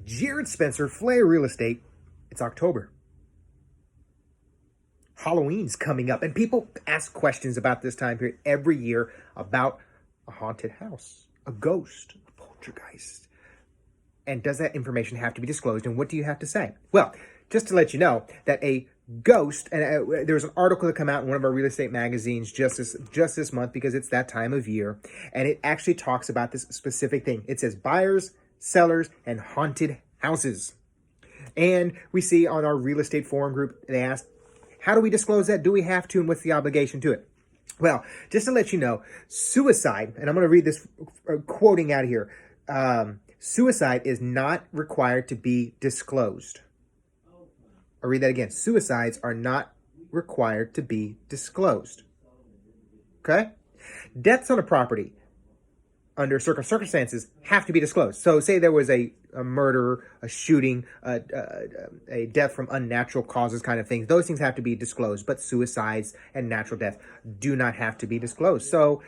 Jerad Spencer, Flair Real Estate. It's October. Halloween's coming up, and people ask questions about this time period every year about a haunted house, a ghost, a poltergeist. And does that information have to be disclosed, and what do you have to say? Well, just to let you know that a ghost, and there was an article that came out in one of our real estate magazines just this month, because it's that time of year, and it actually talks about this specific thing. It says buyers, sellers, and haunted houses. And we see on our real estate forum group, they ask, how do we disclose that? Do we have to? And what's the obligation to it? Well, just to let you know, suicide, and I'm going to read this quoting out of here. Suicide is not required to be disclosed. I'll read that again. Suicides are not required to be disclosed. Okay? Deaths on a property under certain circumstances have to be disclosed. So say there was a murder, a shooting, a death from unnatural causes kind of things. Those things have to be disclosed, but suicides and natural death do not have to be disclosed. So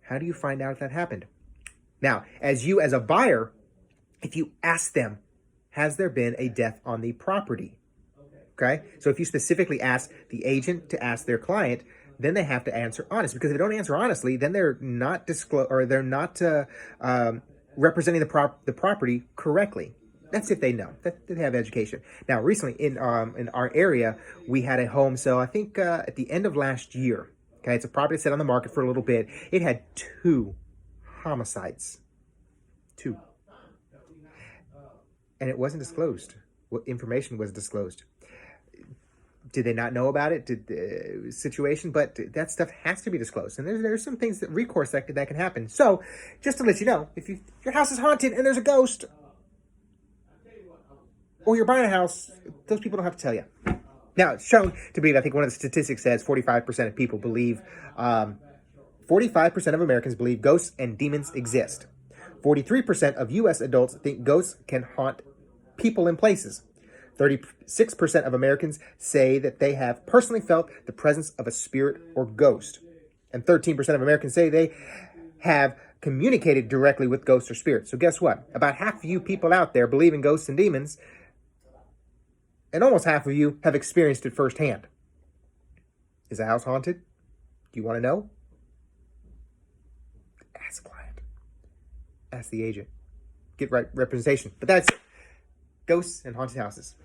how do you find out if that happened? Now, as a buyer, if you ask them, has there been a death on the property? Okay? So if you specifically ask the agent to ask their client, then they have to answer honest, because if they don't answer honestly, then they're not representing the property correctly. That's if they know, that they have education. Now, recently in our area, we had a home sale, I think at the end of last year. Okay, it's a property that sat on the market for a little bit. It had 2 homicides. 2. And it wasn't disclosed. What information was disclosed? Did they not know about it? Did the situation? But that stuff has to be disclosed. And there's some things that recourse that can happen. So just to let you know, if your house is haunted and there's a ghost, or you're buying a house, those people don't have to tell you. Now, it's shown to be, I think one of the statistics says 45% of people believe, 45% of Americans believe ghosts and demons exist. 43% of U.S. adults think ghosts can haunt people in places. 36% of Americans say that they have personally felt the presence of a spirit or ghost. And 13% of Americans say they have communicated directly with ghosts or spirits. So guess what? About half of you people out there believe in ghosts and demons, and almost half of you have experienced it firsthand. Is the house haunted? Do you want to know? Ask the client. Ask the agent. Get right representation. But that's it. Ghosts and haunted houses.